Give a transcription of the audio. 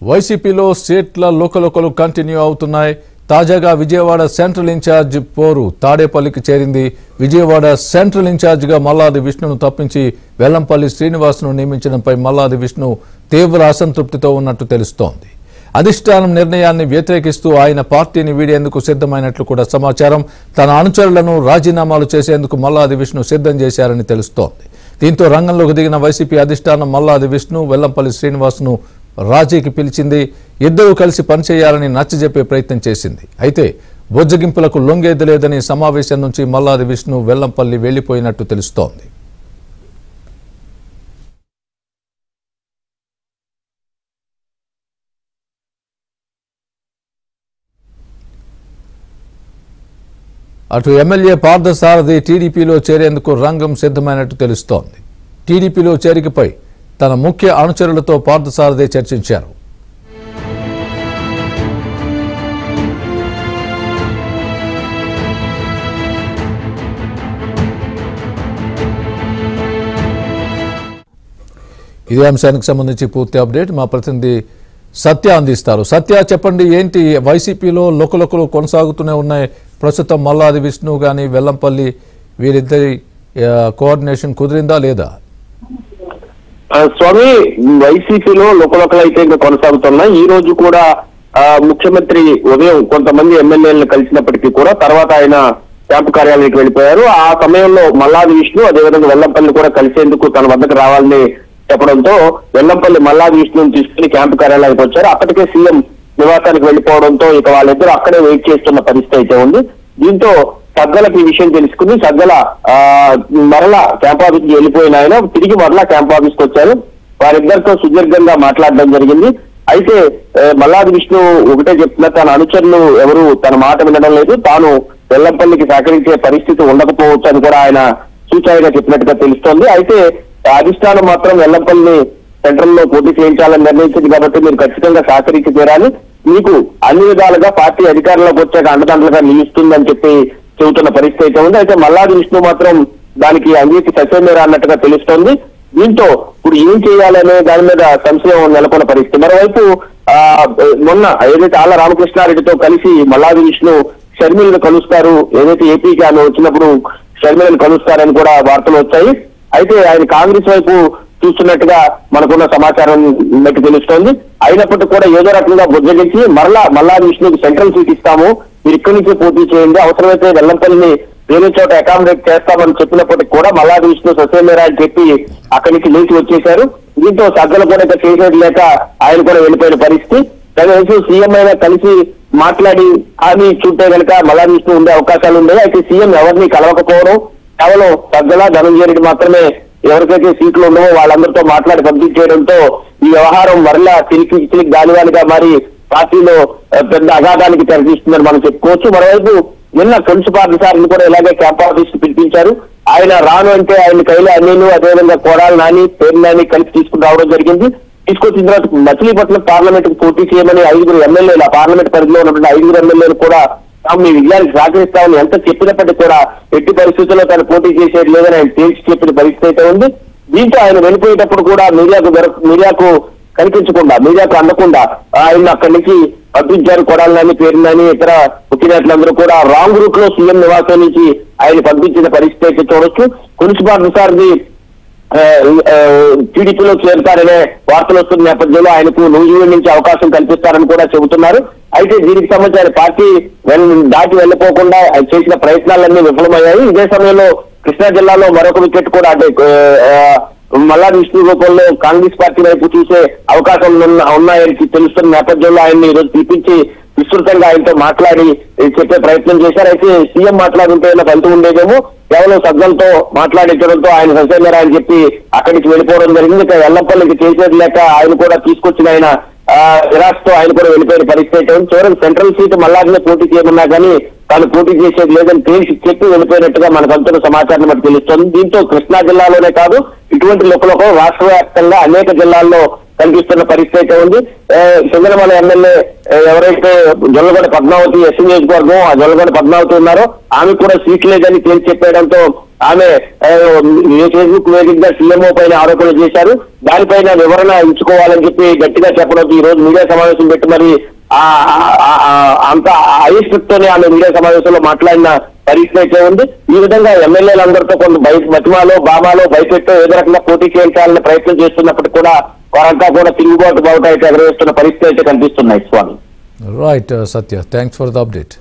వైసీపీలో సీట్ల లోకలోకలు కంటిన్యూ అవుతున్నాయి. తాజాగా విజయవాడ సెంట్రల్ ఇన్ఛార్జ్ పోరు తాడేపల్లికి చేరింది. విజయవాడ సెంట్రల్ ఇన్ఛార్జిగా మల్లాది విష్ణును తప్పించి వెల్లంపల్లి శ్రీనివాస్ను నియమించడంపై మల్లాది విష్ణు తీవ్ర అసంతృప్తితో ఉన్నట్టు తెలుస్తోంది. అధిష్టానం నిర్ణయాన్ని వ్యతిరేకిస్తూ ఆయన పార్టీని వీడేందుకు సిద్ధమైనట్లు కూడా సమాచారం. తన అనుచరులను రాజీనామాలు చేసేందుకు మల్లాది విష్ణు సిద్ధం చేశారని తెలుస్తోంది. దీంతో రంగంలోకి దిగిన వైసీపీ అధిష్టానం మల్లాది విష్ణు వెల్లంపల్లి శ్రీనివాస్ను రాజీకి పిలిచింది. ఇద్దరూ కలిసి పనిచేయాలని నచ్చజెప్పే ప్రయత్నం చేసింది. అయితే బొజ్జగింపులకు లొంగేది లేదని సమావేశం నుంచి మల్లాది విష్ణు వెల్లంపల్లి వెళ్లిపోయినట్టు తెలుస్తోంది. అటు ఎమ్మెల్యే పార్థసారథి టీడీపీలో చేరేందుకు రంగం సిద్ధమైనట్టు తెలుస్తోంది. టీడీపీలో చేరికపై తన ముఖ్య అనుచరులతో పార్థసారథి చర్చించారు. ఇదే అంశానికి సంబంధించి పూర్తి అప్డేట్ మా ప్రతినిధి సత్య అందిస్తారు. సత్య, చెప్పండి, ఏంటి వైసీపీలో లోకలోకలు కొనసాగుతూనే ఉన్నాయి. ప్రస్తుతం మల్లాది విష్ణు కానీ వెల్లంపల్లి వీరిద్దరి కోఆర్డినేషన్ కుదిరిందా లేదా? స్వామి, వైసీపీలో లోకలోకలు అయితే ఇంకా కొనసాగుతున్నాయి. ఈ రోజు కూడా ముఖ్యమంత్రి ఉదయం కొంతమంది ఎమ్మెల్యేలను కలిసినప్పటికీ కూడా తర్వాత ఆయన క్యాంపు కార్యాలయానికి వెళ్ళిపోయారు. ఆ సమయంలో మల్లాది విష్ణు అదేవిధంగా వెల్లంపల్లి కూడా కలిసేందుకు తన వద్దకు రావాలని చెప్పడంతో వెల్లంపల్లి మల్లాది విష్ణుని తీసుకుని క్యాంపు కార్యాలయానికి వచ్చారు. అప్పటికే సీఎం నివాసానికి వెళ్ళిపోవడంతో ఇక వాళ్ళిద్దరూ అక్కడే వెయిట్ చేస్తున్న పరిస్థితి అయితే ఉంది. దీంతో సజ్జలకి ఈ విషయం తెలుసుకుని సజ్జల మరలా క్యాంప్ ఆఫీస్ కి వెళ్ళిపోయిన ఆయన తిరిగి మరలా క్యాంప్ ఆఫీస్ కి వచ్చారు. వారిద్దరితో సుదీర్ఘంగా మాట్లాడడం జరిగింది. అయితే మల్లాది విష్ణు ఒకటే చెప్తున్నా, తన అనుచరులు ఎవరు తన మాట వినడం లేదు, తాను వెల్లంపల్లికి సహకరించే పరిస్థితి ఉండకపోవచ్చు అని కూడా ఆయన సూచాయిగా చెప్పినట్టుగా తెలుస్తోంది. అయితే అధిష్టానం మాత్రం వెల్లంపల్లిని సెంట్రల్ లో పోటీ చేయించాలని నిర్ణయించింది కాబట్టి మీరు ఖచ్చితంగా సహకరించి తీరాలి, మీకు అన్ని విధాలుగా పార్టీ అధికారంలోకి వచ్చాక అండదండలుగా నిలుస్తుందని చెప్పి చెబుతున్న పరిస్థితి అయితే ఉంది. అయితే మల్లాది విష్ణు మాత్రం దానికి అంగీకి సత్యమేరా అన్నట్టుగా తెలుస్తోంది. దీంతో ఇప్పుడు ఏం చేయాలనే దాని మీద సంశయం నెలకొన్న పరిస్థితి. మరోవైపు మొన్న ఏదైతే ఆళ్ల రామకృష్ణారెడ్డితో కలిసి మల్లాది విష్ణు షర్మిలను కలుస్తారు, ఏదైతే ఏపీకి ఆమె వచ్చినప్పుడు షర్మిలను కలుస్తారని కూడా వార్తలు వచ్చాయి. అయితే ఆయన కాంగ్రెస్ వైపు చూస్తున్నట్టుగా మనకున్న సమాచారం బట్టి తెలుస్తోంది. అయినప్పటికీ కూడా ఏదో రకంగా బుజ్జగించి మల్లాది విష్ణుకి సెంట్రల్ సీట్ ఇస్తాము, మీరు ఇక్కడి నుంచి పోటీ చేయండి, అవసరమైతే వెల్లంపల్లిని వేరే చోట అకామిడేట్ చేస్తామని చెప్పినప్పటికీ కూడా మల్లాది విష్ణు సత్యమేరా అని చెప్పి అక్కడి నుంచి లేచి వచ్చేశారు. దీంతో సజ్జలు కూడా ఇక చేసేది లేక ఆయన కూడా వెళ్ళిపోయిన పరిస్థితి. కనీసం సీఎం అయినా కలిసి మాట్లాడి అని చూస్తే కనుక మల్లాది విష్ణు ఉండే అవకాశాలు ఉండేవి. అయితే సీఎం ఎవరిని కలవకపోవడం, కేవలం సజ్జల ధనంజయ రెడ్డి మాత్రమే ఎవరికైతే సీట్లు ఉండవో వాళ్ళందరితో మాట్లాడి పంపించేయడంతో ఈ వ్యవహారం మరలా చిలికి గాలివానిగా మారి పార్టీలో పెద్ద అగాధానికి తెరతీస్తుందని మనం చెప్పుకోవచ్చు. మరోవైపు నిన్న కొంచెం పార్థసారథిని కూడా ఇలాగే క్యాంప్ ఆఫీస్ కి పిలిపించారు. ఆయన రాను అంటే ఆయన కైలు అన్నీలు అదేవిధంగా కోడాలి నాని పేరు నాని కలిసి తీసుకుని రావడం జరిగింది. తీసుకొచ్చిన తర్వాత మచిలీపట్నం పార్లమెంట్ కు పోటీ చేయమని 5 ఎమ్మెల్యేలు, ఆ పార్లమెంట్ పరిధిలో ఉన్నటువంటి 5 ఎమ్మెల్యేలు కూడా మీ విజయానికి సహకరిస్తామని ఎంత చెప్పినప్పటికీ కూడా ఎట్టి పరిస్థితుల్లో తను పోటీ చేసేది లేదని ఆయన తేల్చి చెప్పిన పరిస్థితి అయితే ఉంది. దీంతో ఆయన వెళ్ళిపోయేటప్పుడు కూడా మీడియాకు కనిపించకుండా, మీడియాకు అందకుండా ఆయన అక్కడి నుంచి పంపించారు. కొడాలని పేరునని ఇతర పుట్టినట్లందరూ కూడా రాంగ్ రూట్ లో సీఎం నివాసం నుంచి ఆయన పంపించిన పరిస్థితి అయితే చూడొచ్చు. కొన్నిసార్లు టీడీపీలో చేరుతారనే వార్తలు వస్తున్న నేపథ్యంలో ఆయనకు న్యూజిలాండ్ నుంచి అవకాశం కల్పిస్తారని కూడా చెబుతున్నారు. అయితే దీనికి సంబంధించిన పార్టీ దాటి వెళ్లిపోకుండా చేసిన ప్రయత్నాలన్నీ విఫలమయ్యాయి. ఇదే సమయంలో కృష్ణా జిల్లాలో మరొక వికెట్ కూడా అంటే మల్లాది విష్ణు రూపంలో కాంగ్రెస్ పార్టీ వైపు చూసే అవకాశం ఉన్నాయని తెలుస్తున్న నేపథ్యంలో ఆయన్ని ఈరోజు పిలిపించి విస్తృతంగా ఆయనతో మాట్లాడి చెప్పే ప్రయత్నం చేశారు. అయితే సీఎం మాట్లాడుంటే ఫలితం ఉండేదేమో, కేవలం సజ్జలతో మాట్లాడించడంతో ఆయన సత్యమేరా అని చెప్పి అక్కడి నుంచి వెళ్ళిపోవడం జరిగింది. ఇక వెల్లంపల్లికి చేసేది లేక ఆయన కూడా తీసుకొచ్చిన ఆయన నిరాశతో ఆయన కూడా వెళ్ళిపోయిన పరిస్థితి అయితే చివరికి సెంట్రల్ సీట్ మల్లాదినే పోటీ చేయమన్నా కానీ తాను పోటీ చేసేది లేదని తేల్చి చెప్పి వెళ్ళిపోయినట్టుగా మనకు అందుతున్న సమాచారం బట్టి తెలుస్తోంది. దీంతో కృష్ణా జిల్లాలోనే కాదు ఇటువంటి లోకలోకం రాష్ట్ర వ్యాప్తంగా అనేక జిల్లాల్లో కనిపిస్తున్న పరిస్థితి అయితే ఉంది. చంద్రమల ఎమ్మెల్యే ఎవరైతే జొల్లగొండ పద్మావతి ఎస్సీ నియోజకవర్గం ఆ జొల్లగొండ పద్మావతి ఉన్నారో ఆమె కూడా సీట్ లేదని తేల్చి చెప్పేయడంతో ఆమె ఫేస్బుక్ వేదికగా సీఎంఓ పైన ఆరోపణలు చేశారు. దానిపైన వివరణ ఇచ్చుకోవాలని చెప్పి గట్టిగా చెప్పడం ఈ రోజు మీడియా సమావేశం పెట్టి మరి అంత అయిష్టతోనే ఆమె మీడియా సమావేశంలో మాట్లాడిన పరిస్థితి అయితే ఉంది. ఈ విధంగా ఎమ్మెల్యేలందరితో కొంత బతిమాలో బామాలో భయపెట్టో ఏదో రకంగా పోటీ చేయించాలనే ప్రయత్నం చేస్తున్నప్పటికీ కూడా వారంతా కూడా తిరుగుబాటు బావుట అయితే ఎగరవేస్తున్న పరిస్థితి అయితే కనిపిస్తున్నాయి. Swami right Satya, thanks for the update.